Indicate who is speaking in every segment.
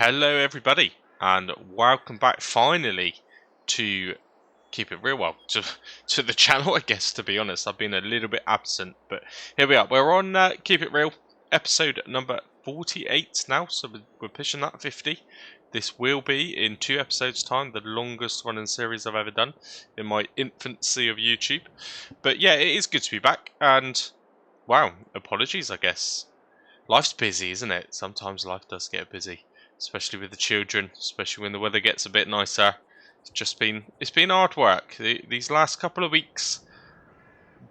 Speaker 1: Hello everybody and welcome back finally to Keep It Real, well, to the channel, I guess, to be honest. I've been a little bit absent, but here we are. We're on Keep It Real, episode number 48 now, so we're pushing that 50. This will be, in 2 episodes time, the longest running series I've ever done in my infancy of YouTube. But yeah, it is good to be back, and wow, apologies, I guess. Life's busy, isn't it? Sometimes life does get busy. Especially with the children, especially when the weather gets a bit nicer. It's been hard work. These last couple of weeks,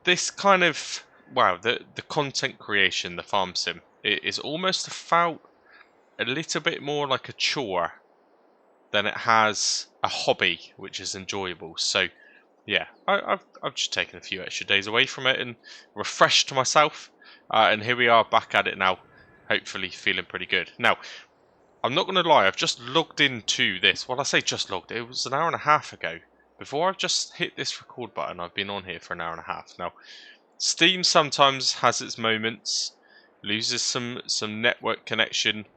Speaker 1: this kind of, wow, the content creation, the farm sim, it is almost felt a little bit more like a chore than it has a hobby, which is enjoyable. So yeah, I've just taken a few extra days away from it and refreshed myself, and here we are back at it now, hopefully feeling pretty good. Now, I'm not going to lie, I've just logged into this. Well, I say just logged, it was an hour and a half ago. Before I've just hit this record button, I've been on here for an hour and a half. Now, Steam sometimes has its moments, loses some network connection,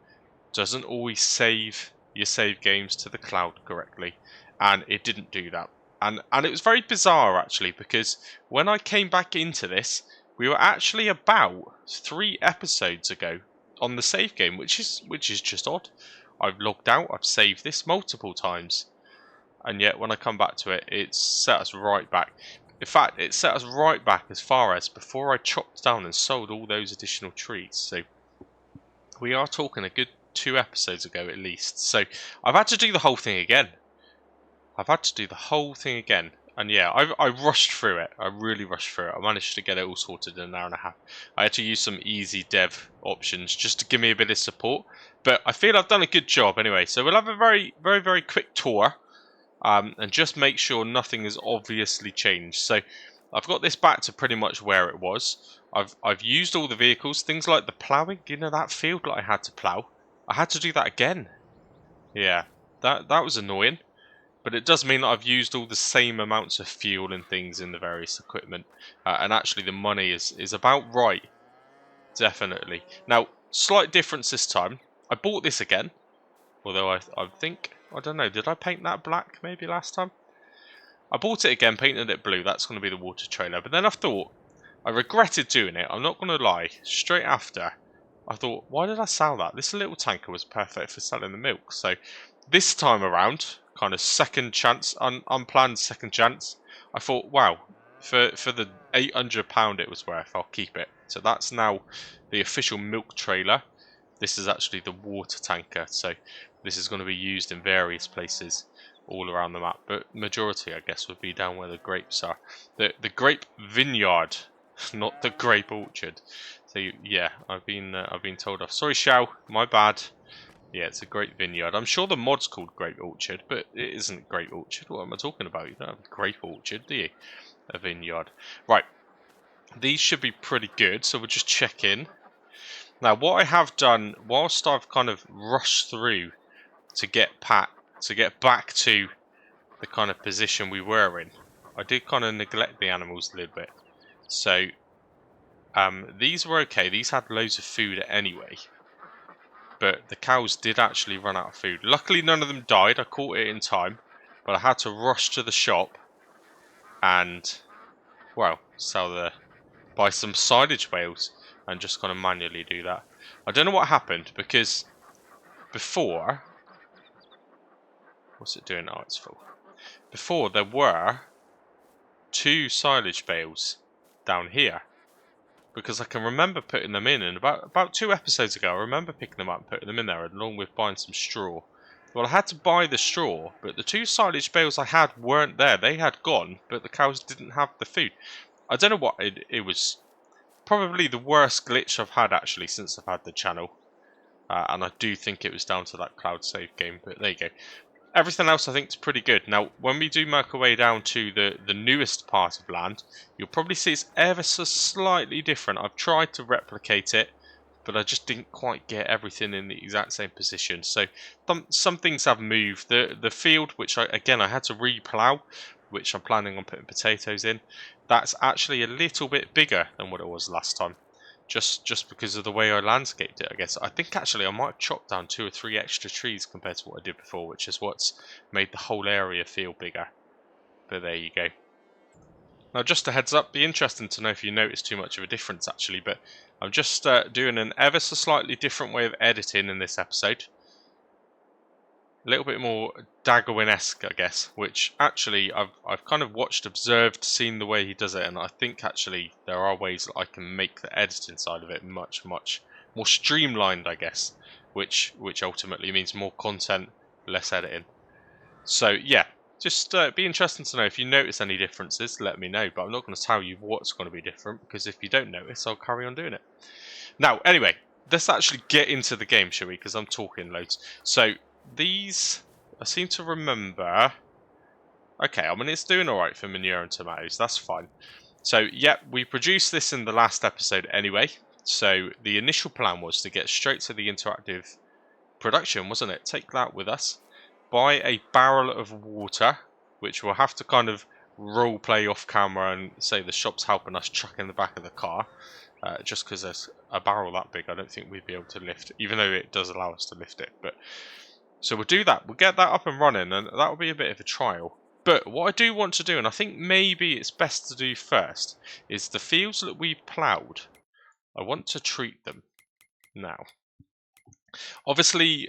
Speaker 1: doesn't always save your save games to the cloud correctly, and it didn't do that. And it was very bizarre, actually, because when I came back into this, we were actually about 3 episodes ago on the save game, which is just odd. I've logged out, I've saved this multiple times, and yet when I come back to it, it's set us right back. In fact, it set us right back as far as before I chopped down and sold all those additional trees. So we are talking a good 2 episodes ago at least. So I've had to do the whole thing again. And yeah, I rushed through it. I really rushed through it. I managed to get it all sorted in an hour and a half. I had to use some easy dev options just to give me a bit of support. But I feel I've done a good job anyway. So we'll have a very, very, very quick tour. And just make sure nothing has obviously changed. So I've got this back to pretty much where it was. I've used all the vehicles. Things like the ploughing. You know, that field that I had to plough. I had to do that again. Yeah, that was annoying. But it does mean that I've used all the same amounts of fuel and things in the various equipment. And actually the money is about right. Definitely. Now, slight difference this time. I bought this again. Although I think, I don't know, did I paint that black maybe last time? I bought it again, painted it blue. That's going to be the water trailer. But then I thought, I regretted doing it. I'm not going to lie. Straight after, I thought, why did I sell that? This little tanker was perfect for selling the milk. So this time around, kind of second chance, unplanned second chance, I thought, wow, for the £800 it was worth, I'll keep it. So that's now the official milk trailer. This is actually the water tanker, so this is going to be used in various places all around the map, but majority I guess would be down where the grapes are. The grape vineyard, not the grape orchard. So yeah, I've been told off. Sorry, Shao, my bad. Yeah, it's a grape vineyard. I'm sure the mod's called grape orchard, but it isn't grape orchard. What am I talking about? You don't have a grape orchard, do you? A vineyard. Right. These should be pretty good, so we'll just check in. Now, what I have done, whilst I've kind of rushed through to get back to the kind of position we were in, I did kind of neglect the animals a little bit. So, these were okay. These had loads of food anyway. But the cows did actually run out of food. Luckily, none of them died. I caught it in time. But I had to rush to the shop and, well, buy some silage bales and just kind of manually do that. I don't know what happened because before, what's it doing? Oh, it's full. Before there were 2 silage bales down here. Because I can remember putting them in, and about 2 episodes ago, I remember picking them up and putting them in there, along with buying some straw. Well, I had to buy the straw, but the 2 silage bales I had weren't there. They had gone, but the cows didn't have the food. I don't know what it was. Probably the worst glitch I've had, actually, since I've had the channel. And I do think it was down to that cloud save game, but there you go. Everything else I think is pretty good. Now, when we do make our way down to the newest part of land, you'll probably see it's ever so slightly different. I've tried to replicate it, but I just didn't quite get everything in the exact same position. So some things have moved. The field, which I had to re-plough, which I'm planning on putting potatoes in, that's actually a little bit bigger than what it was last time. just because of the way I landscaped it, I guess. I think actually I might have chopped down 2 or 3 extra trees compared to what I did before, which is what's made the whole area feel bigger. But there you go. Now, just a heads up, be interesting to know if you notice too much of a difference actually, but I'm just doing an ever so slightly different way of editing in this episode. A little bit more Daggerwin-esque, I guess, which actually I've kind of watched, observed, seen the way he does it, and I think actually there are ways that I can make the editing side of it much more streamlined, I guess, which ultimately means more content, less editing. So yeah, just be interesting to know if you notice any differences. Let me know, but I'm not going to tell you what's going to be different, because if you don't notice, I'll carry on doing it. Now, anyway, let's actually get into the game, shall we? Because I'm talking loads. So these, I seem to remember. Okay, I mean it's doing all right for manure and tomatoes. That's fine. So yeah, we produced this in the last episode anyway. So the initial plan was to get straight to the interactive production, wasn't it? Take that with us. Buy a barrel of water, which we'll have to kind of role play off camera and say the shop's helping us chuck in the back of the car. Just because there's a barrel that big, I don't think we'd be able to lift, even though it does allow us to lift it. But so we'll do that. We'll get that up and running, and that will be a bit of a trial. But what I do want to do, and I think maybe it's best to do first, is the fields that we ploughed. I want to treat them now. Obviously,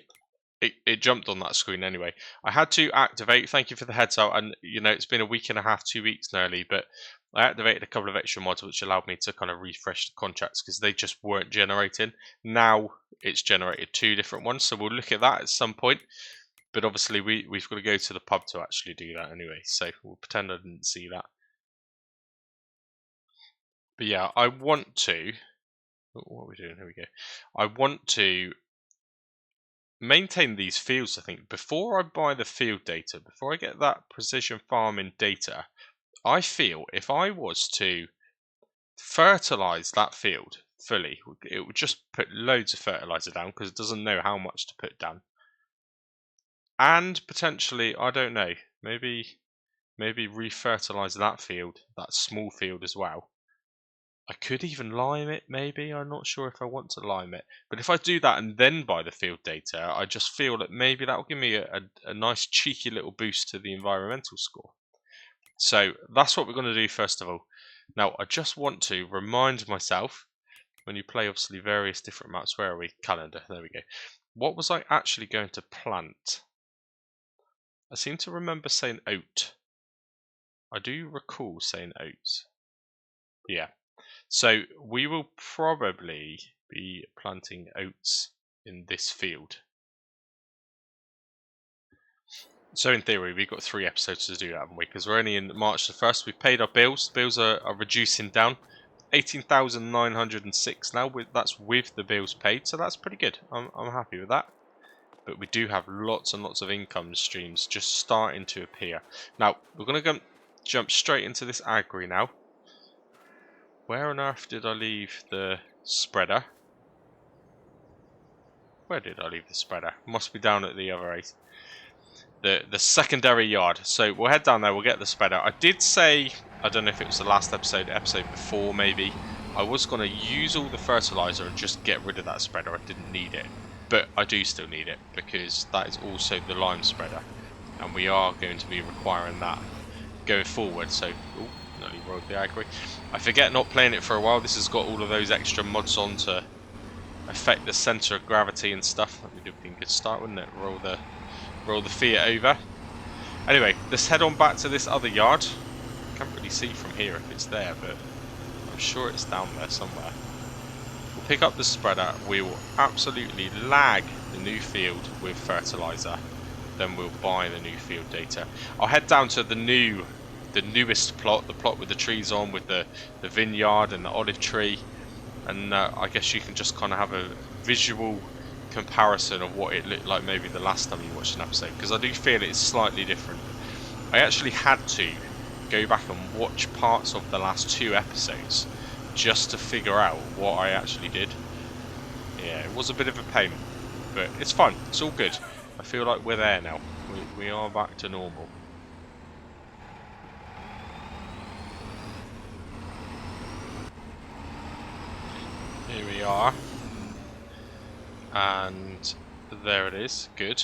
Speaker 1: it jumped on that screen anyway. I had to activate, thank you for the heads up, and you know, it's been a week and a half, 2 weeks nearly, but I activated a couple of extra mods which allowed me to kind of refresh the contracts because they just weren't generating. Now it's generated 2 different ones, so we'll look at that at some point. But obviously we've got to go to the pub to actually do that anyway, so we'll pretend I didn't see that. But yeah, I want to... What are we doing? Here we go. I want to maintain these fields, I think. Before I buy the field data, before I get that precision farming data, I feel if I was to fertilize that field fully, it would just put loads of fertilizer down because it doesn't know how much to put down. And potentially, I don't know, maybe refertilize that field, that small field as well. I could even lime it, maybe. I'm not sure if I want to lime it. But if I do that and then buy the field data, I just feel that maybe that will give me a nice cheeky little boost to the environmental score. So that's what we're going to do first of all. Now, I just want to remind myself, when you play obviously various different maps, where are we? Calendar, there we go. What was I actually going to plant? I seem to remember saying oat. I do recall saying oats. Yeah. So we will probably be planting oats in this field. So in theory, we've got 3 episodes to do that, haven't we? Because we're only in March the 1st. We've paid our bills. The bills are reducing down. 18,906 now. That's with the bills paid, so that's pretty good. I'm happy with that. But we do have lots and lots of income streams just starting to appear. Now, we're going to jump straight into this agri now. Where on earth did I leave the spreader? Where did I leave the spreader? Must be down at the other end. The secondary yard. So we'll head down there, we'll get the spreader. I did say, I don't know if it was the last episode before maybe, I was going to use all the fertilizer and just get rid of that spreader. I didn't need it. But I do still need it because that is also the lime spreader. And we are going to be requiring that going forward. So, ooh, nearly rolled the agri. I forget not playing it for a while. This has got all of those extra mods on to affect the centre of gravity and stuff. That would have been a good start, wouldn't it? Roll the Fiat over. Anyway, let's head on back to this other yard. Can't really see from here if it's there, but I'm sure it's down there somewhere. We'll pick up the spreader. We will absolutely lag the new field with fertilizer. Then we'll buy the new field data. I'll head down to the newest plot, the plot with the trees on, with the vineyard and the olive tree, and I guess you can just kind of have a visual comparison of what it looked like maybe the last time you watched an episode, because I do feel it's slightly different. I actually had to go back and watch parts of the last 2 episodes just to figure out what I actually did. Yeah, it was a bit of a pain, but it's fun, it's all good. I feel like we're there now. We are back to normal. Here we are. And there it is. Good.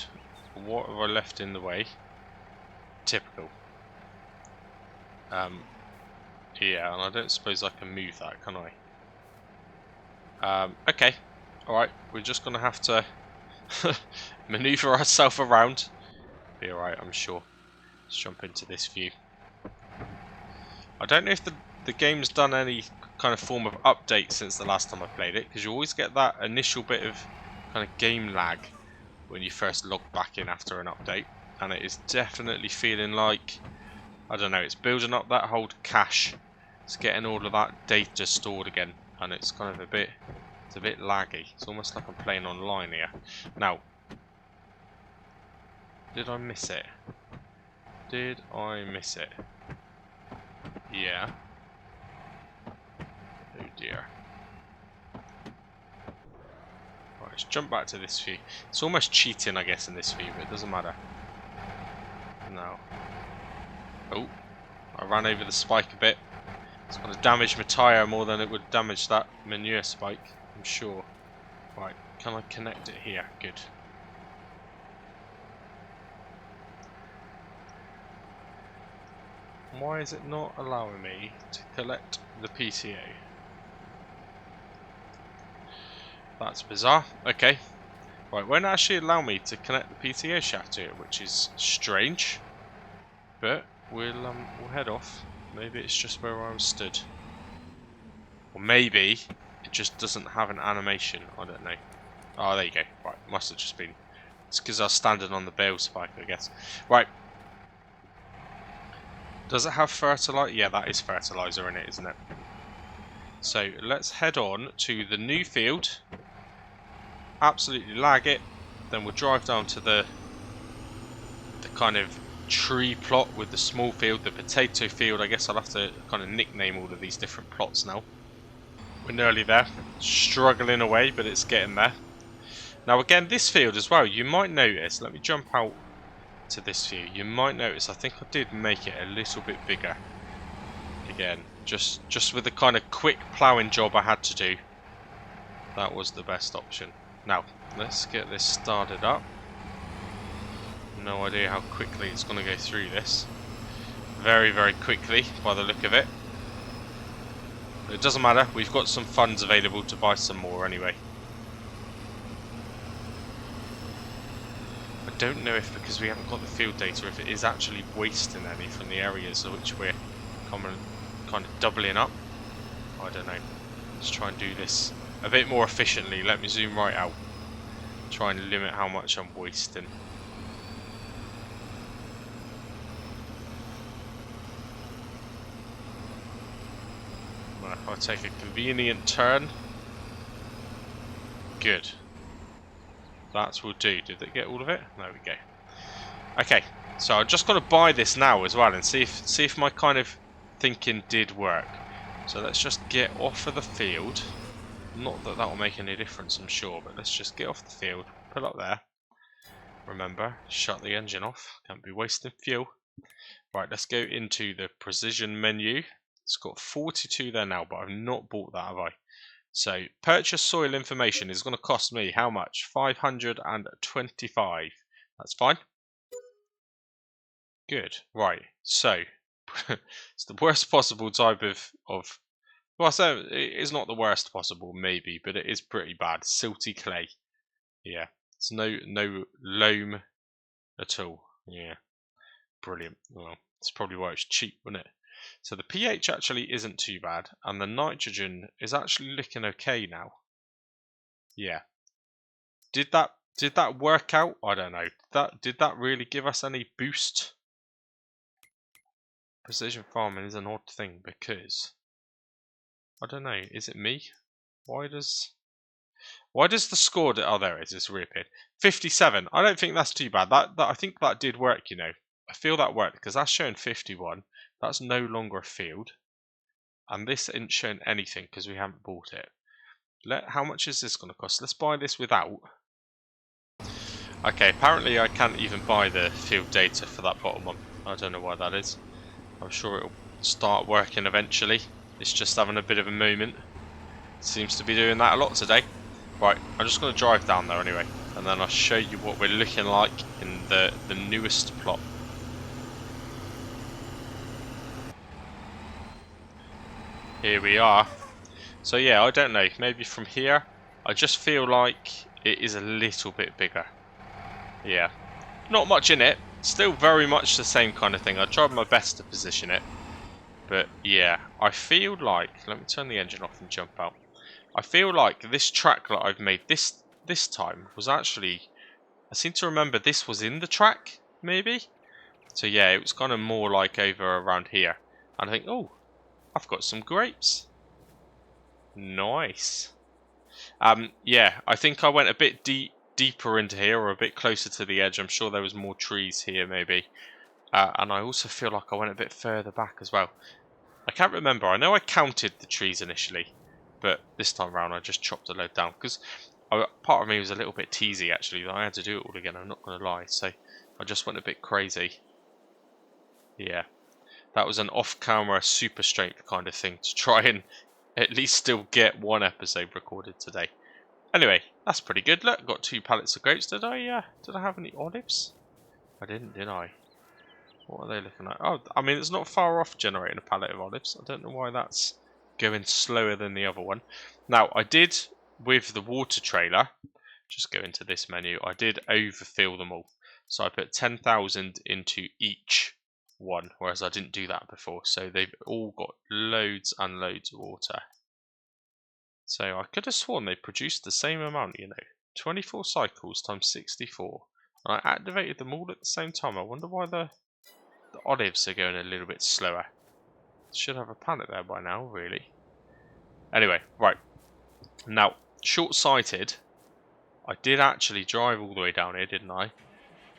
Speaker 1: What have I left in the way? Typical. Yeah, and I don't suppose I can move that, can I? Okay. Alright, we're just going to have to maneuver ourselves around. Be alright, I'm sure. Let's jump into this view. I don't know if the game's done any kind of form of update since the last time I played it, because you always get that initial bit of kind of game lag when you first log back in after an update, and it is definitely feeling like, I don't know, it's building up that whole cache. It's getting all of that data stored again, and it's kind of it's a bit laggy. It's almost like I'm playing online here. Now, did I miss it? Did I miss it? Yeah. Oh dear. Right, let's jump back to this view. It's almost cheating, I guess, in this view, but it doesn't matter. No. Oh, I ran over the spike a bit. It's going to damage my tyre more than it would damage that manure spike, I'm sure. Right, can I connect it here? Good. Why is it not allowing me to collect the PTA? That's bizarre. Okay. Right, won't actually allow me to connect the PTA shaft to it, which is strange. But we'll head off. Maybe it's just where I was stood. Or maybe it just doesn't have an animation. I don't know. Oh, there you go. Right, must have just been. It's because I was standing on the bale spike, I guess. Right. Does it have fertilizer? Yeah, that is fertilizer in it, isn't it? So let's head on to the new field. Absolutely lag it. Then we'll drive down to the kind of tree plot with the small field, the potato field. I guess I'll have to kind of nickname all of these different plots now. We're nearly there. Struggling away, but it's getting there. Now again, this field as well, you might notice, let me jump out to this view, you might notice I think I did make it a little bit bigger. Again, just with the kind of quick ploughing job I had to do, that was the best option. Now, let's get this started up. No idea how quickly it's going to go through this. Very, very quickly by the look of it. But it doesn't matter, we've got some funds available to buy some more anyway. I don't know if, because we haven't got the field data, if it is actually wasting any from the areas of which we're kind of doubling up. I don't know. Let's try and do this a bit more efficiently. Let me zoom right out. Try and limit how much I'm wasting. I'll take a convenient turn. Good. That will do. Did it get all of it? There we go. Okay, so I'm just going to buy this now as well and see if my kind of thinking did work. So let's just get off of the field. Not that that will make any difference, I'm sure, but let's just get off the field, pull up there. Remember, shut the engine off. Can't be wasting fuel. Right, let's go into the precision menu. It's got 42 there now, but I've not bought that, have I? So, purchase soil information is going to cost me how much? 525. That's fine. Good. Right. So, it's the worst possible type of well, so it is not the worst possible, maybe, but it is pretty bad. Silty clay. Yeah. It's no loam at all. Yeah. Brilliant. Well, it's probably why it's cheap, wasn't it? So the pH actually isn't too bad, and the nitrogen is actually looking okay now. Yeah. Did that work out? I don't know. Did that really give us any boost? Precision farming is an odd thing because I don't know. Is it me? Why does the score? Oh, there it is. It's reappeared. 57. I don't think that's too bad. That I think that did work. You know, I feel that worked because that's showing 51. That's no longer a field, and this isn't showing anything because we haven't bought it. How much is this going to cost? Let's buy this without. Okay, apparently I can't even buy the field data for that bottom one. I don't know why that is. I'm sure it'll start working eventually. It's just having a bit of a moment. Seems to be doing that a lot today. Right, I'm just going to drive down there anyway, and then I'll show you what we're looking like in the newest plot. Here we are. So yeah, I don't know, maybe from here, I just feel like it is a little bit bigger. Yeah, not much in it, still very much the same kind of thing. I tried my best to position it, but yeah, I feel like, let me turn the engine off and jump out. I feel like this track that I've made this time was actually, I seem to remember this was in the track, maybe? So yeah, it was kind of more like over around here. And I think, oh, I've got some grapes. Nice. Yeah, I think I went a bit deeper into here, or a bit closer to the edge. I'm sure there was more trees here, maybe. And I also feel like I went a bit further back as well. I can't remember. I know I counted the trees initially, but this time around I just chopped a load down because part of me was a little bit teasy actually that I had to do it all again. I'm not going to lie, so I just went a bit crazy. Yeah, that was an off-camera super strength kind of thing to try and at least still get one episode recorded today. Anyway, that's pretty good. Look, got 2 pallets of grapes. Did I have any olives? I didn't, did I? What are they looking like? Oh, I mean, it's not far off generating a pallet of olives. I don't know why that's going slower than the other one. Now, I did, with the water trailer, just go into this menu, I did overfill them all. So I put 10,000 into each one, whereas I didn't do that before. So they've all got loads and loads of water. So I could have sworn they produced the same amount, you know. 24 cycles times 64. And I activated them all at the same time. I wonder why the olives are going a little bit slower. Should have a pallet there by now, really. Anyway, right. Now, short-sighted, I did actually drive all the way down here, didn't I?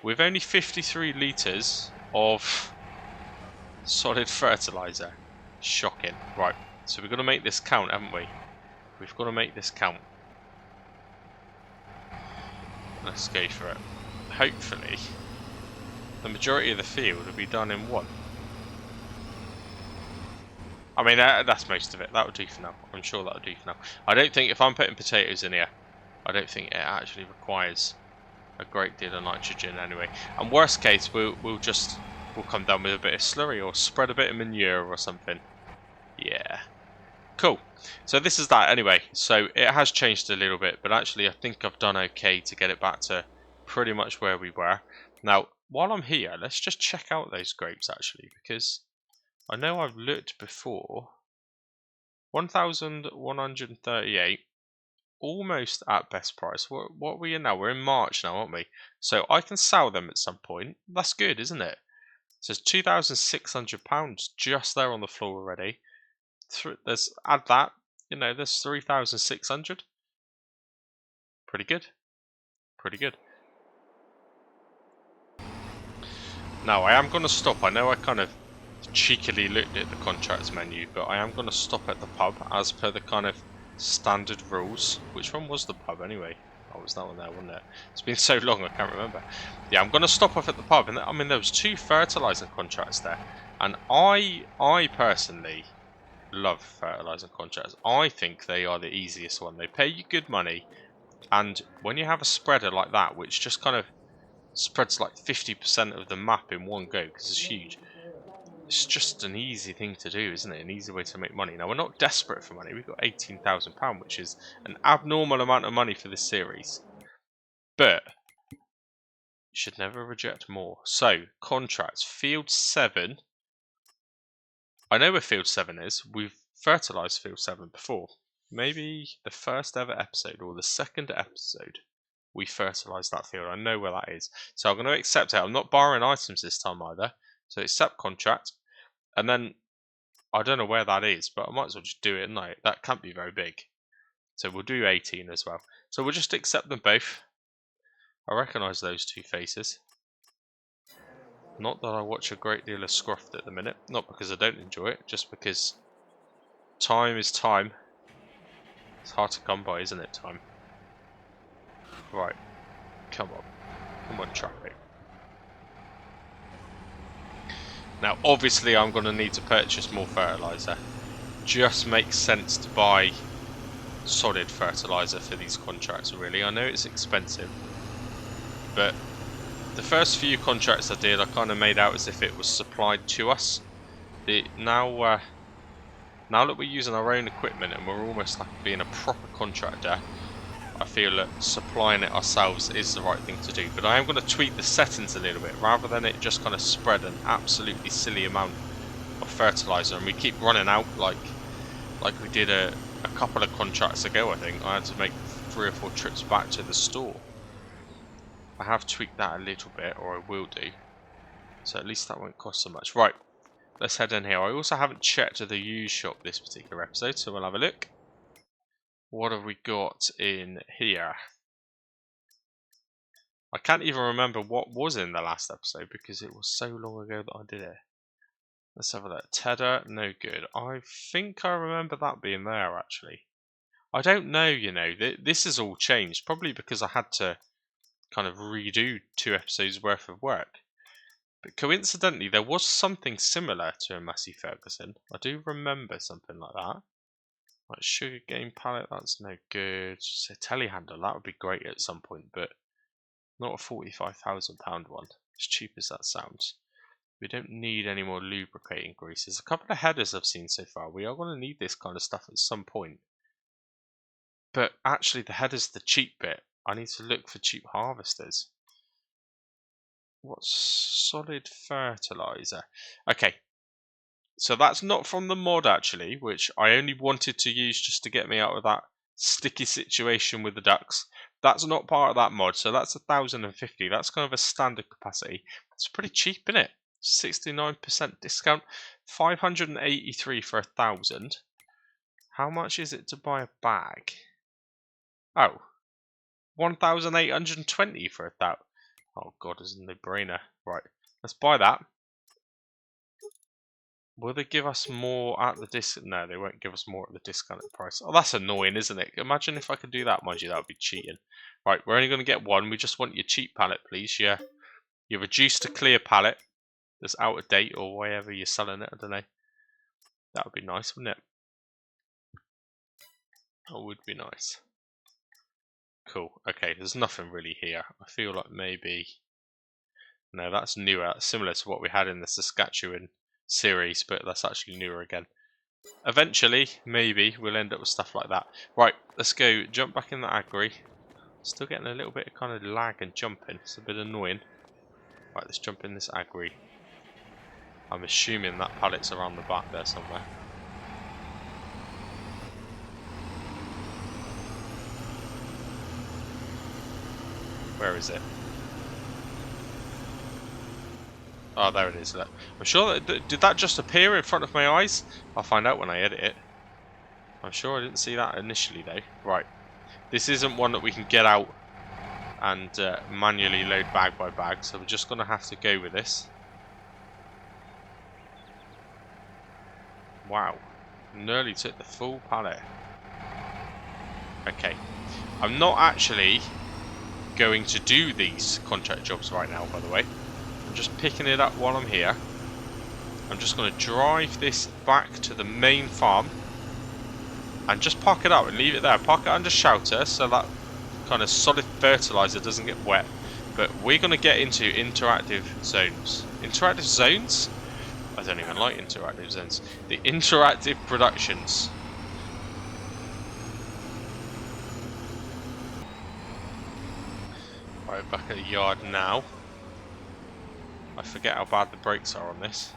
Speaker 1: With only 53 litres of solid fertiliser. Shocking. Right, so we've got to make this count, haven't we? We've got to make this count. Let's go for it. Hopefully, the majority of the field will be done in one. I mean, that's most of it. That'll do for now. I'm sure that'll do for now. I don't think, if I'm putting potatoes in here, I don't think it actually requires a great deal of nitrogen anyway. And worst case, we'll come down with a bit of slurry or spread a bit of manure or something. Yeah. Cool. So this is that anyway. So it has changed a little bit, but actually I think I've done okay to get it back to pretty much where we were. Now, while I'm here, let's just check out those grapes actually, because I know I've looked before. 1,138, almost at best price. What are we in now? We're in March now, aren't we? So I can sell them at some point. That's good, isn't it? So it's £2,600 just there on the floor already. There's add that, you know, there's 3,600. Pretty good. Pretty good. Now I am going to stop. I know I kind of cheekily looked at the contracts menu, but I am going to stop at the pub as per the kind of standard rules. Which one was the pub anyway? Oh, it was that one there, wasn't it? It's been so long I can't remember. Yeah, I'm going to stop off at the pub, and I mean there was 2 fertilizer contracts there, and I personally love fertilizer contracts. I think they are the easiest one. They pay you good money, and when you have a spreader like that, which just kind of spreads like 50% of the map in one go, because it's huge, it's just an easy thing to do, isn't it? An easy way to make money. Now, we're not desperate for money. We've got £18,000, which is an abnormal amount of money for this series, but you should never reject more. So, contracts, field 7. I know where field 7 is. We've fertilized field 7 before. Maybe the first ever episode or the second episode we fertilized that field. I know where that is. So I'm going to accept it. I'm not borrowing items this time either. So accept contract. And then I don't know where that is, but I might as well just do it. No, that can't be very big. So we'll do 18 as well. So we'll just accept them both. I recognise those 2 faces. Not that I watch a great deal of Scruffed at the minute. Not because I don't enjoy it, just because time is time. It's hard to come by, isn't it, time? Right. Come on. Come on, traffic. Now, obviously, I'm going to need to purchase more fertiliser. Just makes sense to buy solid fertilizer for these contracts, really. I know it's expensive, but the first few contracts I did, I kind of made out as if it was supplied to us. Now that we're using our own equipment and we're almost like being a proper contractor, I feel that supplying it ourselves is the right thing to do. But I am going to tweak the settings a little bit, rather than it just kind of spread an absolutely silly amount of fertilizer and we keep running out like we did a couple of contracts ago. I think I had to make 3 or 4 trips back to the store. I have tweaked that a little bit, or I will do, so at least that won't cost so much. Right, let's head in here. I also haven't checked the used shop this particular episode, so we'll have a look. What have we got in here? I can't even remember what was in the last episode because it was so long ago that I did it. Let's have a look. Tedder, no good. I think I remember that being there, actually. I don't know, you know. This has all changed. Probably because I had to kind of redo 2 episodes worth of work. But coincidentally, there was something similar to a Massey Ferguson. I do remember something like that. Like sugar cane pallet, that's no good. So telehandler, that would be great at some point, but not a £45,000 one. As cheap as that sounds. We don't need any more lubricating grease. There's a couple of headers I've seen so far. We are going to need this kind of stuff at some point. But actually, the header's the cheap bit. I need to look for cheap harvesters. What's solid fertilizer? Okay. So that's not from the mod, actually, which I only wanted to use just to get me out of that sticky situation with the ducks. That's not part of that mod, so that's 1,050. That's kind of a standard capacity. It's pretty cheap, isn't it? 69% discount. 583 for 1,000. How much is it to buy a bag? Oh, 1,820 for 1,000. Oh god, it's a no-brainer. Right, let's buy that. Will they give us more at the discount? No, they won't give us more at the discounted price. Oh, that's annoying, isn't it? Imagine if I could do that, mind you, that would be cheating. Right, we're only going to get one. We just want your cheap pallet, please. Yeah, your reduced to clear pallet that's out of date or wherever you're selling it. I don't know. That would be nice, wouldn't it? That would be nice. Cool. Okay, there's nothing really here. I feel like maybe... No, that's newer. Similar to what we had in the Saskatchewan series, but that's actually newer again. Eventually, maybe, we'll end up with stuff like that. Right, let's go. Jump back in the agri. Still getting a little bit of kind of lag and jumping. It's a bit annoying. Right, let's jump in this agri. I'm assuming that pallet's around the back there somewhere. Where is it? Oh, there it is. Look. I'm sure that... Did that just appear in front of my eyes? I'll find out when I edit it. I'm sure I didn't see that initially, though. Right. This isn't one that we can get out and manually load bag by bag, so we're just going to have to go with this. Wow. Nearly took the full pallet. Okay. I'm not actually going to do these contract jobs right now, by the way. I'm just picking it up while I'm here. I'm just going to drive this back to the main farm and just park it up and leave it there. Park it under shelter so that kind of solid fertilizer doesn't get wet. But we're going to get into interactive zones. Interactive zones? I don't even like interactive zones. The interactive productions. Right, back at the yard now. I forget how bad the brakes are on this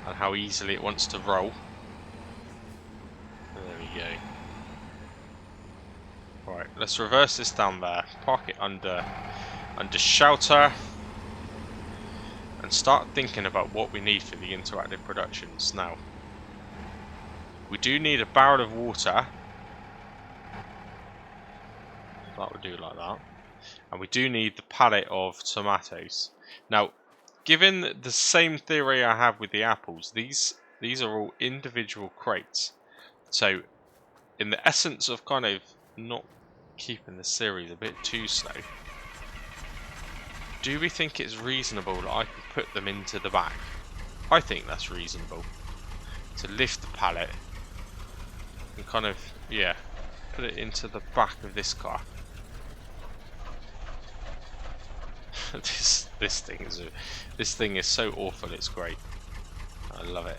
Speaker 1: and how easily it wants to roll. There we go. Right, let's reverse this down there. Park it under shelter and start thinking about what we need for the interactive productions. Now, we do need a barrel of water. That would do like that. And we do need the pallet of tomatoes. Now, given the same theory I have with the apples, these are all individual crates. So, in the essence of kind of not keeping the series a bit too slow, do we think it's reasonable that I can put them into the back? I think that's reasonable. To lift the pallet and kind of, yeah, put it into the back of this car. this thing is so awful. It's great. I love it.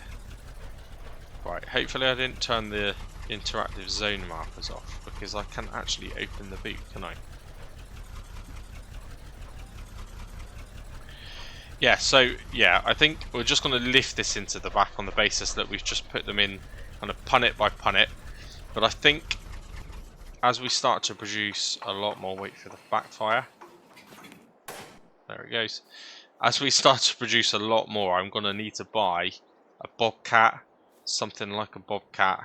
Speaker 1: Right. Hopefully I didn't turn the interactive zone markers off, because I can actually open the boot, can I? Yeah, so yeah, I think we're just going to lift this into the back on the basis that we've just put them in kind of punnet by punnet. But I think as we start to produce a lot more, wait for the backfire. There it goes. As we start to produce a lot more, I'm going to need to buy a bobcat, something like a bobcat.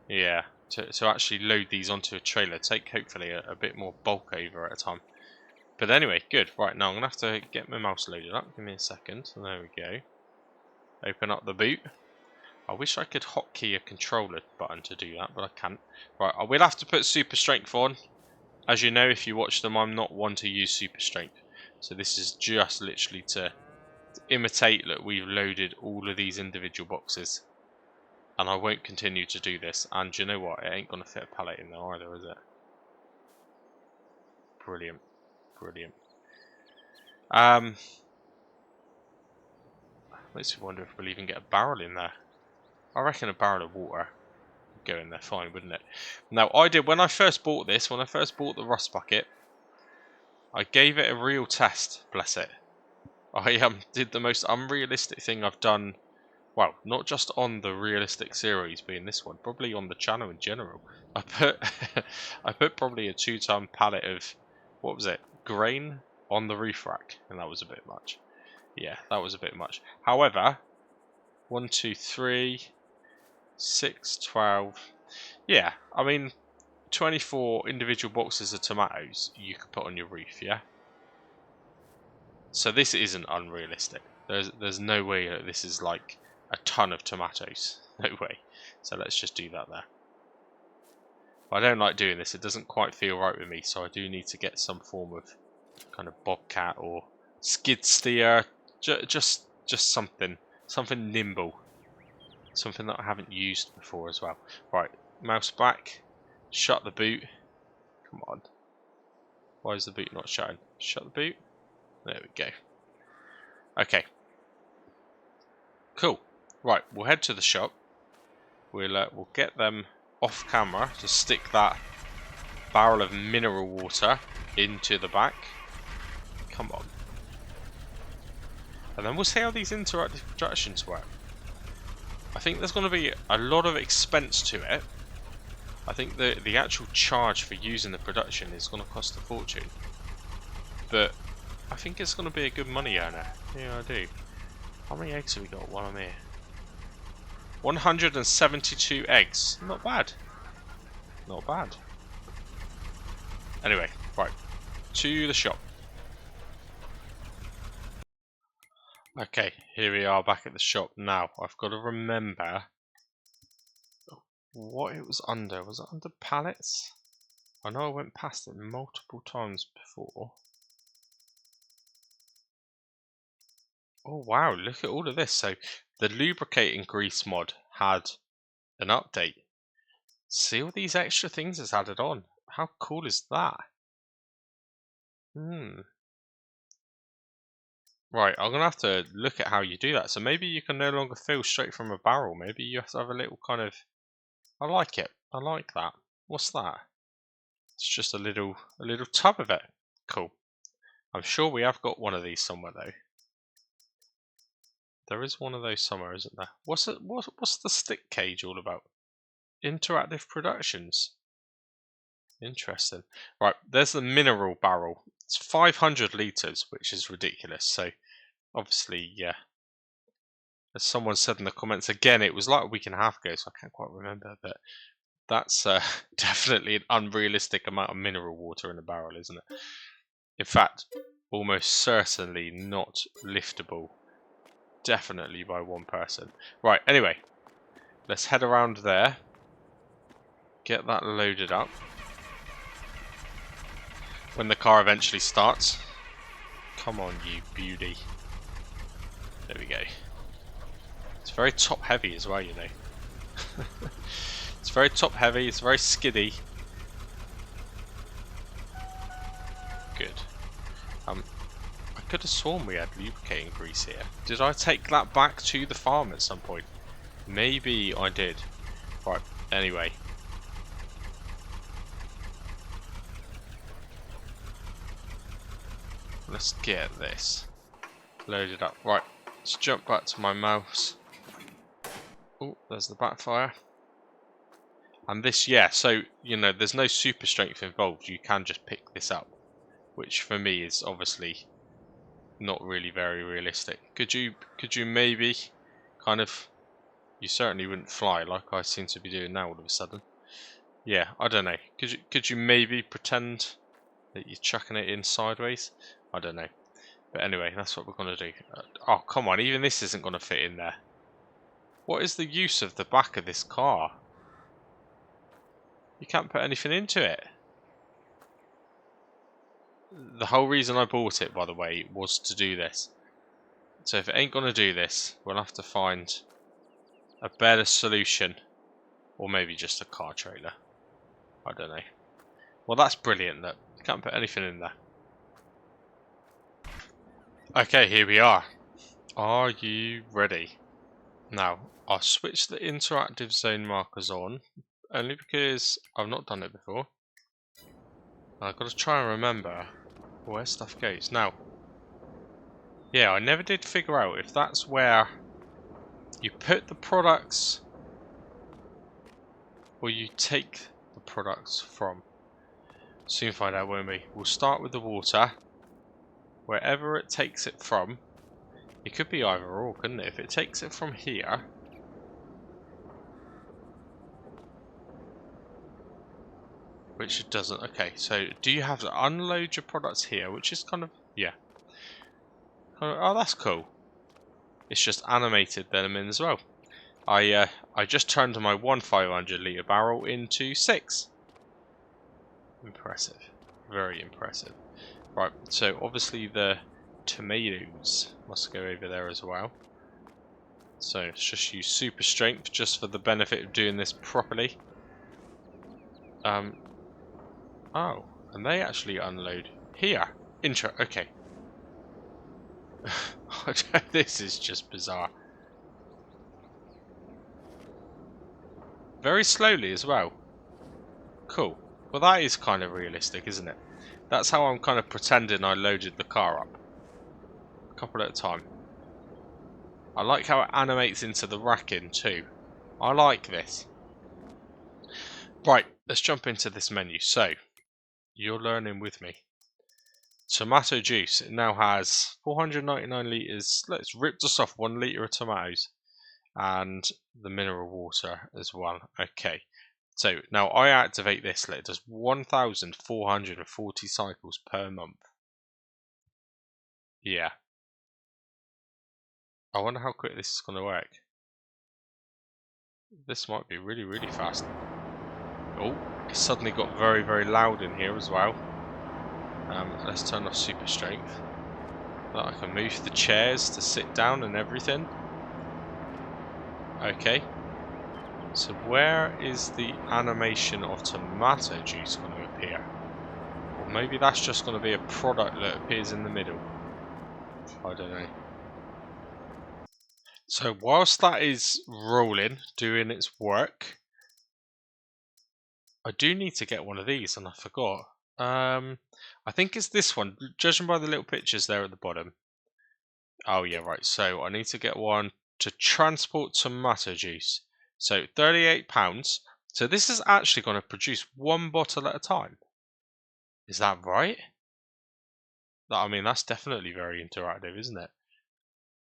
Speaker 1: Yeah, to actually load these onto a trailer. Take hopefully a bit more bulk over at a time. But anyway, good. Right, now I'm going to have to get my mouse loaded up. Give me a second. There we go. Open up the boot. I wish I could hotkey a controller button to do that, but I can't. Right, I will have to put super strength on. As you know, if you watch them, I'm not one to use super strength. So this is just literally to imitate that we've loaded all of these individual boxes. And I won't continue to do this. And you know what? It ain't going to fit a pallet in there either, is it? Brilliant. Brilliant. Makes me wonder if we'll even get a barrel in there. I reckon a barrel of water would go in there fine, wouldn't it? Now, I did, when I first bought this, when I first bought the rust bucket, I gave it a real test, bless it. I did the most unrealistic thing I've done, well, not just on the realistic series being this one, probably on the channel in general. I put probably a 2-ton pallet of, what was it, grain on the roof rack, and that was a bit much. Yeah, that was a bit much. However, 1, 2, 3, 6, 12. Yeah, I mean, 24 individual boxes of tomatoes you could put on your roof, yeah? So this isn't unrealistic. There's no way that this is like a ton of tomatoes. No way. So let's just do that there. I don't like doing this. It doesn't quite feel right with me, so I do need to get some form of kind of bobcat or skid steer. Just something nimble. Something that I haven't used before as well. Right, mouse back. Shut the boot. Come on. Why is the boot not shutting? Shut the boot. There we go. Okay. Cool. Right, we'll head to the shop. We'll get them off camera to stick that barrel of mineral water into the back. Come on. And then we'll see how these interactive productions work. I think there's going to be a lot of expense to it. I think the actual charge for using the production is going to cost a fortune. But I think it's going to be a good money earner. Yeah, I do. How many eggs have we got while I'm here? 172 eggs. Not bad. Not bad. Anyway, right. To the shop. Okay, here we are back at the shop now. I've got to remember what it was under. Was it under pallets? I know I went past it multiple times before. Oh wow, look at all of this. So the lubricating grease mod had an update. See all these extra things it's added on. How cool is that? Right, I'm going to have to look at how you do that. So maybe you can no longer fill straight from a barrel. Maybe you have to have a little kind of... I like it. I like that. What's that? It's just a little tub of it. Cool. I'm sure we have got one of these somewhere though. There is one of those somewhere, isn't there? What's the stick cage all about? Interactive productions. Interesting. Right, there's the mineral barrel. It's 500 litres, which is ridiculous. So, obviously, yeah. As someone said in the comments, again, it was like a week and a half ago, so I can't quite remember. But that's definitely an unrealistic amount of mineral water in a barrel, isn't it? In fact, almost certainly not liftable. Definitely by one person. Right, anyway. Let's head around there. Get that loaded up. When the car eventually starts. Come on, you beauty. There we go. It's very top heavy as well, you know. It's very top heavy, it's very skiddy. Good. I could have sworn we had lubricating grease here. Did I take that back to the farm at some point? Maybe I did. Right, anyway. Let's get this loaded up. Right, let's jump back to my mouse. Oh, there's the backfire. And this, yeah, so, you know, there's no super strength involved. You can just pick this up, which for me is obviously not really very realistic. Could you maybe kind of, you certainly wouldn't fly like I seem to be doing now all of a sudden. Yeah, I don't know. Could you maybe pretend that you're chucking it in sideways? I don't know. But anyway, that's what we're going to do. Oh, come on, even this isn't going to fit in there. What is the use of the back of this car? You can't put anything into it. The whole reason I bought it, by the way, was to do this. So if it ain't going to do this, we'll have to find a better solution. Or maybe just a car trailer. I don't know. Well, that's brilliant that you can't put anything in there. Okay, here we are. Are you ready? Now, I'll switch the interactive zone markers on, only because I've not done it before. I've got to try and remember where stuff goes. Now, yeah, I never did figure out if that's where you put the products or you take the products from. Soon find out, won't we? We'll start with the water. Wherever it takes it from, it could be either or, couldn't it? If it takes it from here, which it doesn't. Okay, so do you have to unload your products here? Which is kind of, yeah. Oh, that's cool. It's just animated them in as well. I just turned my 500 litre barrel into 6. Impressive. Very impressive. Right, so obviously the tomatoes must go over there as well. So let's just use super strength just for the benefit of doing this properly. Oh, and they actually unload here. Okay. This is just bizarre. Very slowly as well. Cool. Well, that is kind of realistic, isn't it? That's how I'm kind of pretending I loaded the car up. A couple at a time. I like how it animates into the racking too. I like this. Right, let's jump into this menu. So, you're learning with me. Tomato juice. It now has 499 litres. Let's rip us off 1 litre of tomatoes. And the mineral water as well. Okay. So now I activate this. It does 1,440 cycles per month. Yeah. I wonder how quick this is going to work. This might be really, really fast. Oh, it suddenly got very, very loud in here as well. Let's turn off super strength. That I can move the chairs to sit down and everything. Okay. So where is the animation of tomato juice going to appear? Or maybe that's just going to be a product that appears in the middle. I don't know. So whilst that is rolling, doing its work, I do need to get one of these, and I forgot. I think it's this one, judging by the little pictures there at the bottom. Oh yeah, right. So I need to get one to transport tomato juice. So £38. So this is actually going to produce 1 bottle at a time. Is that right? I mean, that's definitely very interactive, isn't it?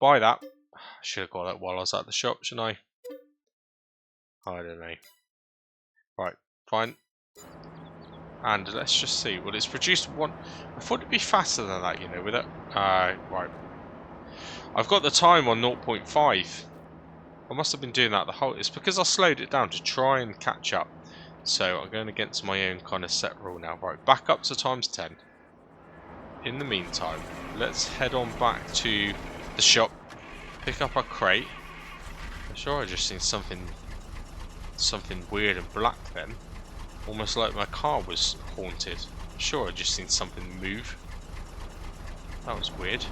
Speaker 1: Buy that. I should have got that while I was at the shop, shouldn't I? I don't know. Right, fine. And let's just see. Well, it's produced 1. I thought it'd be faster than that, you know, with it. Right. I've got the time on 0.5. I must have been doing that the whole... It's because I slowed it down to try and catch up. So I'm going against my own kind of set rule now. Right, back up to times 10. In the meantime, let's head on back to the shop. Pick up our crate. I'm sure I just seen something something weird and black then. Almost like my car was haunted. Sure, I just seen something move. That was weird.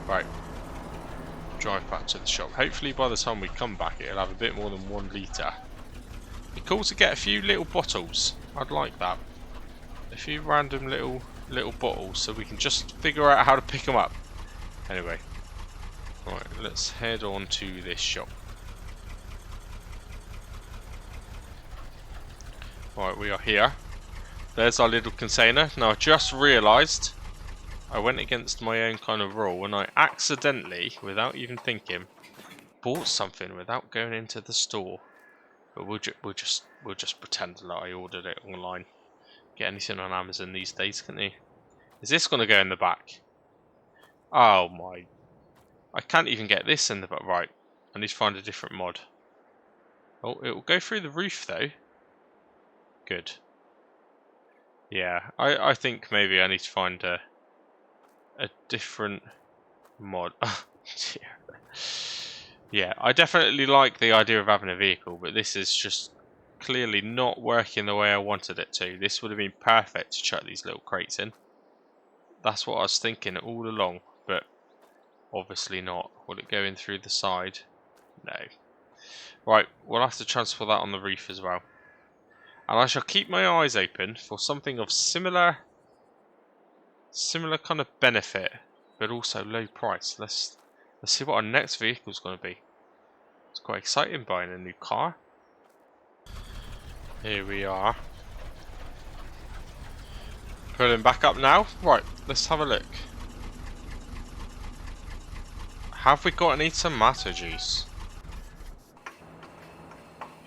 Speaker 1: Right. Drive back to the shop. Hopefully by the time we come back it'll have a bit more than 1 litre. It'd be cool to get a few little bottles. I'd like that. A few random little bottles so we can just figure out how to pick them up. Anyway. Right, let's head on to this shop. Right, we are here. There's our little container. Now I just realised I went against my own kind of rule and I accidentally, without even thinking, bought something without going into the store. But we'll just pretend that I ordered it online. Get anything on Amazon these days, can't you? Is this going to go in the back? Oh my! I can't even get this in the back. Right, I need to find a different mod. Oh, it will go through the roof though. Good. Yeah, I think maybe I need to find a different mod. Yeah, I definitely like the idea of having a vehicle, but this is just clearly not working the way I wanted it to. This would have been perfect to chuck these little crates in. That's what I was thinking all along, but obviously not. Will it go in through the side? No. Right, we'll have to transfer that on the roof as well. And I shall keep my eyes open for something of similar kind of benefit, but also low price. Let's see what our next vehicle is going to be. It's quite exciting buying a new car. Here we are. Pulling back up now. Right, let's have a look. Have we got any tomato juice?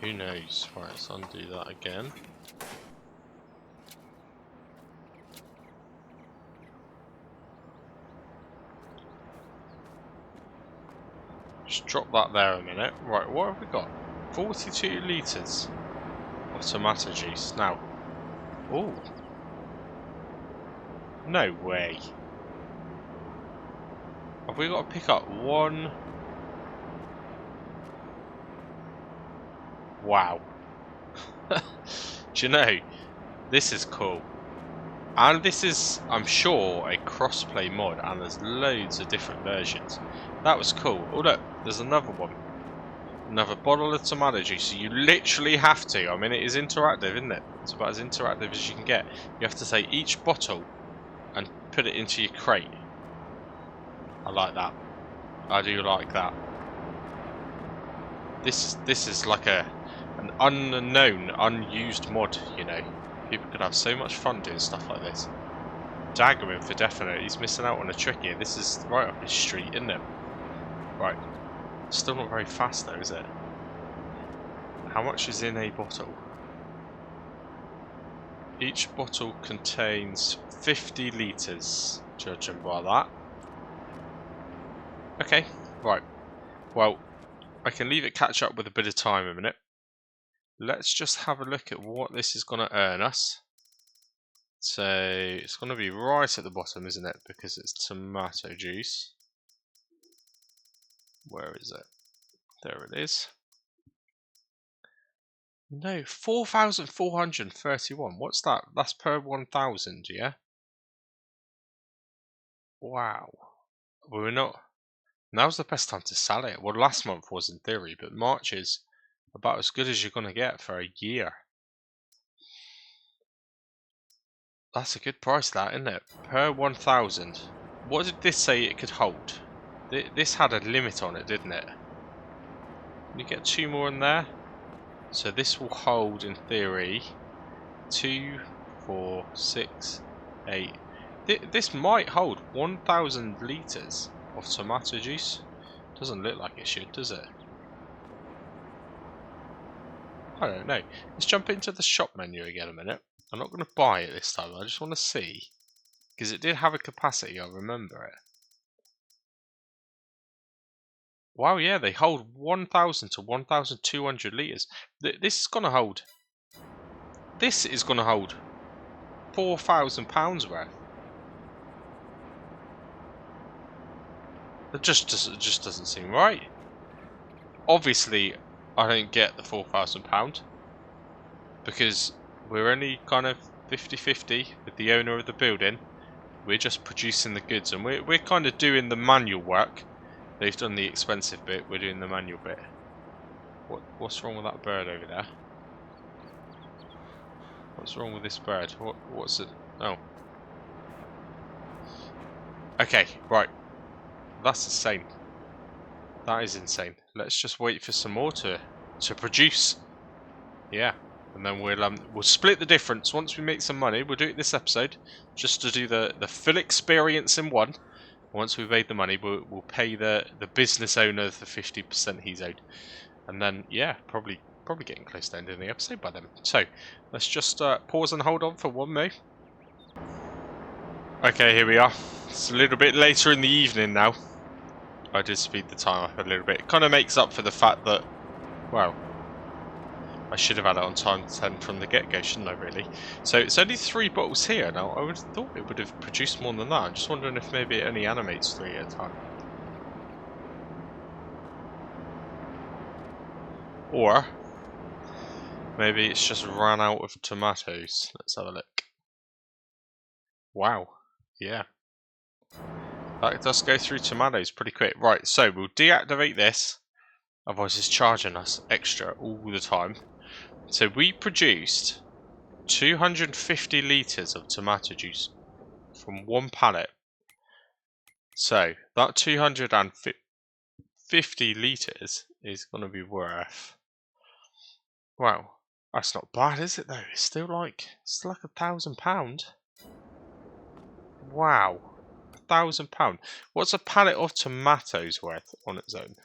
Speaker 1: Who knows? Right, let's undo that again. Just drop that there a minute. Right, what have we got? 42 litres of tomato juice. Now, ooh. No way. Have we got to pick up one? Wow. Do you know, this is cool. And this is, I'm sure, a crossplay mod, and there's loads of different versions. That was cool. Oh look, there's another one. Another bottle of tomato juice. So you literally have to. I mean, it is interactive, isn't it? It's about as interactive as you can get. You have to take each bottle and put it into your crate. I like that. I do like that. This is like an unknown, unused mod, you know. People could have so much fun doing stuff like this. Dagger him for definite. He's missing out on a trick here. This is right up his street, isn't it? Right. Still not very fast though, is it? How much is in a bottle? Each bottle contains 50 litres, judging by that. Okay, right. Well, I can leave it catch up with a bit of time a minute. Let's just have a look at what this is going to earn us. So, it's going to be right at the bottom, isn't it? Because it's tomato juice. Where is it? There it is. No, 4,431. What's that? That's per 1,000, yeah? Wow. Well, we're not... Now's the best time to sell it. Well, last month was in theory, but March is about as good as you're going to get for a year. That's a good price, that, isn't it? Per 1,000. What did this say it could hold? This had a limit on it, didn't it? Can you get 2 more in there? So this will hold, in theory, 2, 4, 6, 8. This might hold 1,000 litres of tomato juice. Doesn't look like it should, does it? I don't know. Let's jump into the shop menu again a minute. I'm not going to buy it this time. I just want to see. Because it did have a capacity, I remember it. Wow, yeah, they hold 1,000 to 1,200 litres. This is going to hold... This is going to hold £4,000 worth. It just doesn't seem right. Obviously, I don't get the £4,000. because we're only kind of 50-50 with the owner of the building. We're just producing the goods, and we're kind of doing the manual work. They've done the expensive bit, we're doing the manual bit. What's wrong with that bird over there? What's wrong with this bird? What's it? Oh. Okay, right. That's insane. That is insane. Let's just wait for some more to produce. Yeah. And then we'll split the difference. Once we make some money, we'll do it this episode, just to do the full experience in one. Once we've made the money, we'll pay the business owner the 50% he's owed. And then, yeah, probably getting close to ending the episode by then. So, let's just pause and hold on for one more. Okay, here we are. It's a little bit later in the evening now. I did speed the time up a little bit. It kind of makes up for the fact that, well, I should have had it on time 10 from the get-go, shouldn't I, really? So it's only 3 bottles here. Now, I would have thought it would have produced more than that. I'm just wondering if maybe it only animates 3 at a time. Or maybe it's just ran out of tomatoes. Let's have a look. Wow. Yeah. That does go through tomatoes pretty quick. Right, so we'll deactivate this. Otherwise it's charging us extra all the time. So we produced 250 litres of tomato juice from one pallet. So that 250 litres is going to be worth... Wow, that's not bad, is it though? It's still like £1,000. Wow, £1,000. What's a pallet of tomatoes worth on its own?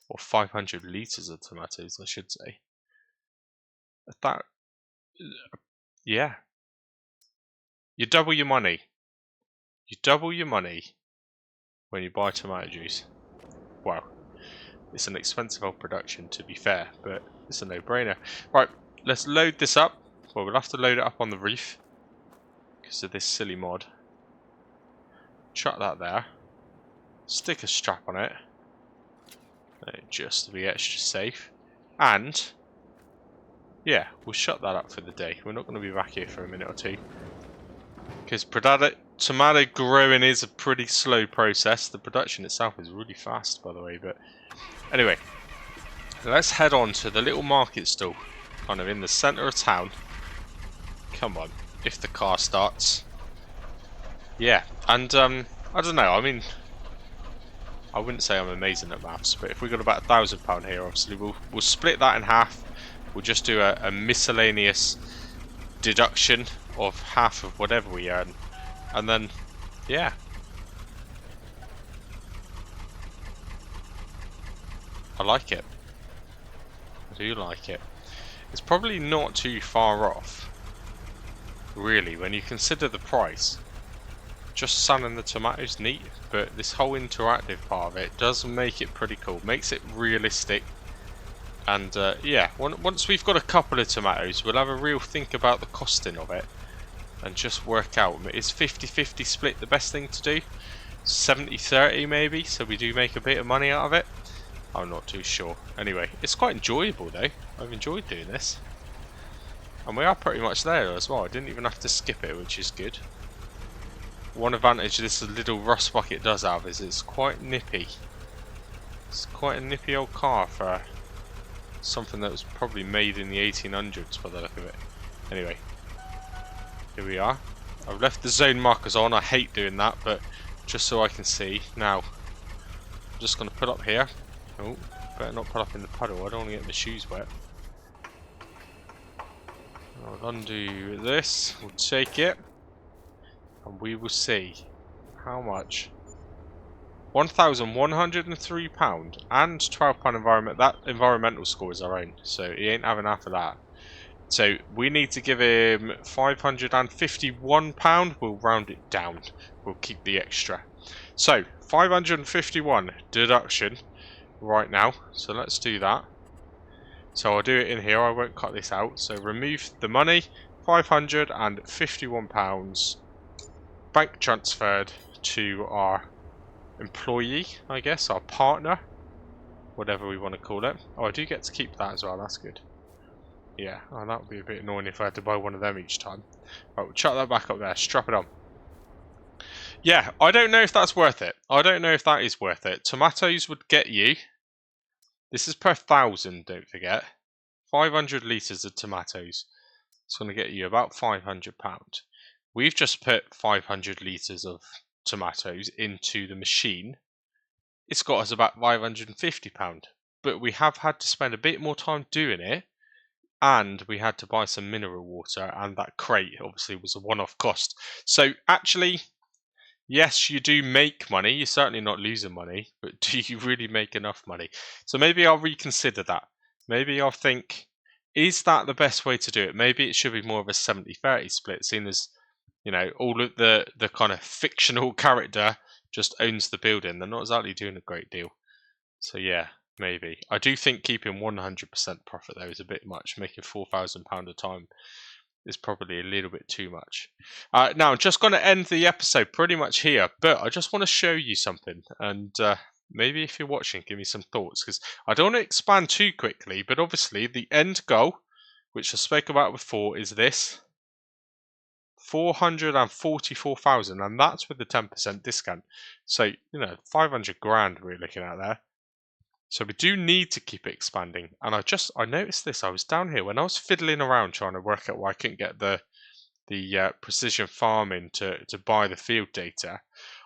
Speaker 1: Or 500 litres of tomatoes, I should say. That, yeah. You double your money. You double your money when you buy tomato juice. Wow. It's an expensive old production, to be fair, but it's a no-brainer. Right, let's load this up. Well, we'll have to load it up on the reef because of this silly mod. Chuck that there. Stick a strap on it. Just to be extra safe. And, yeah, we'll shut that up for the day. We're not going to be back here for a minute or two. Because tomato growing is a pretty slow process. The production itself is really fast, by the way. But anyway, let's head on to the little market stall, kind of in the centre of town. Come on, if the car starts. Yeah, and I don't know. I mean, I wouldn't say I'm amazing at maths, but if we got about £1,000 here, obviously we'll split that in half. We'll just do a miscellaneous deduction of half of whatever we earn, and then yeah, I like it. I do like it. It's probably not too far off, really, when you consider the price. Just selling the tomatoes, neat, but this whole interactive part of it does make it pretty cool. Makes it realistic. And yeah, once we've got a couple of tomatoes, we'll have a real think about the costing of it and just work out, is 50-50 split the best thing to do? 70-30 maybe, so we do make a bit of money out of it? I'm not too sure. Anyway, it's quite enjoyable though. I've enjoyed doing this. And we are pretty much there as well. I didn't even have to skip it, which is good. One advantage this little rust bucket does have is it's quite nippy. It's quite a nippy old car for something that was probably made in the 1800s by the look of it. Anyway, here we are. I've left the zone markers on. I hate doing that, but just so I can see. Now, I'm just going to put up here. Oh, better not put up in the puddle. I don't want to get my shoes wet. I'll undo this. We'll take it. And we will see how much. £1,103 and £12 environment. That environmental score is our own, so he ain't having half of that. So we need to give him £551. We'll round it down. We'll keep the extra. So 551 deduction right now. So let's do that. So I'll do it in here. I won't cut this out. So remove the money. £551. Bank transferred to our employee, I guess, our partner, whatever we want to call it. Oh, I do get to keep that as well, that's good. Yeah, oh, that would be a bit annoying if I had to buy one of them each time. Right, we'll chuck that back up there, strap it on. Yeah, I don't know if that's worth it. I don't know if that is worth it. Tomatoes would get you, this is per 1,000, don't forget, 500 litres of tomatoes. It's going to get you about £500. We've just put 500 litres of tomatoes into the machine. It's got us about £550. But we have had to spend a bit more time doing it. And we had to buy some mineral water. And that crate obviously was a one-off cost. So actually, yes, you do make money. You're certainly not losing money. But do you really make enough money? So maybe I'll reconsider that. Maybe I'll think, is that the best way to do it? Maybe it should be more of a 70-30 split, seeing as, you know, all of the kind of fictional character just owns the building. They're not exactly doing a great deal. So yeah, maybe. I do think keeping 100% profit though is a bit much. Making £4,000 a time is probably a little bit too much. Now, I'm just going to end the episode pretty much here, but I just want to show you something. And maybe if you're watching, give me some thoughts, because I don't want to expand too quickly, but obviously the end goal, which I spoke about before, is this. 444,000, and that's with the 10% discount. So, you know, 500 grand we're looking at there. So we do need to keep it expanding. And I noticed this. I was down here when I was fiddling around trying to work out why I couldn't get the precision farming to buy the field data.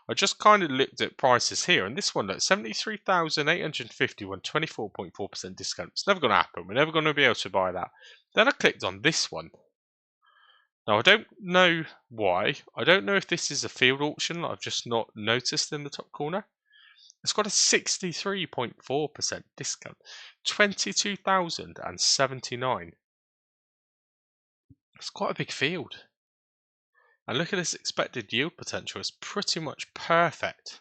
Speaker 1: I just kind of looked at prices here, and this one, look, 73,851, 24.4% discount. It's never going to happen. We're never going to be able to buy that. Then I clicked on this one. Now, I don't know why. I don't know if this is a field auction that I've just not noticed in the top corner. It's got a 63.4% discount. 22,079. It's quite a big field. And look at this expected yield potential. It's pretty much perfect.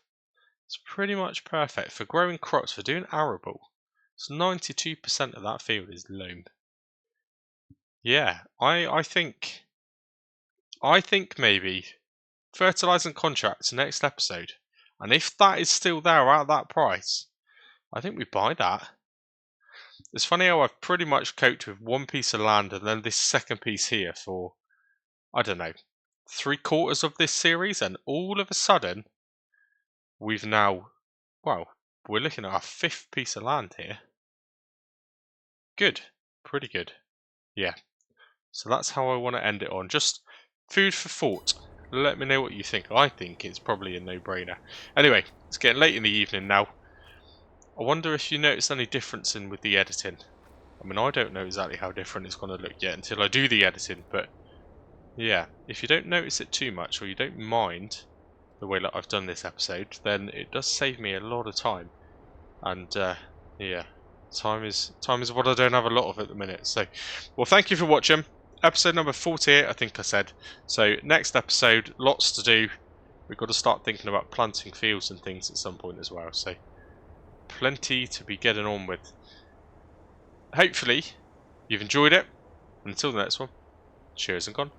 Speaker 1: It's pretty much perfect for growing crops, for doing arable. So 92% of that field is loam. Yeah, I think maybe fertilizing contracts next episode. And if that is still there at that price, I think we buy that. It's funny how I've pretty much coped with one piece of land and then this second piece here for, I don't know, 3/4 of this series, and all of a sudden, we've now, well, we're looking at our 5th piece of land here. Good. Pretty good. Yeah. So that's how I want to end it on. Just food for thought. Let me know what you think. I think it's probably a no-brainer. Anyway, it's getting late in the evening now. I wonder if you noticed any difference with the editing. I mean, I don't know exactly how different it's going to look yet until I do the editing, but yeah, if you don't notice it too much, or you don't mind the way that I've done this episode, then it does save me a lot of time. And yeah, time is what I don't have a lot of at the minute. So, well, thank you for watching. Episode number 48, I think I said. So next episode, lots to do. We've got to start thinking about planting fields and things at some point as well. So plenty to be getting on with. Hopefully you've enjoyed it. Until the next one, cheers and gone.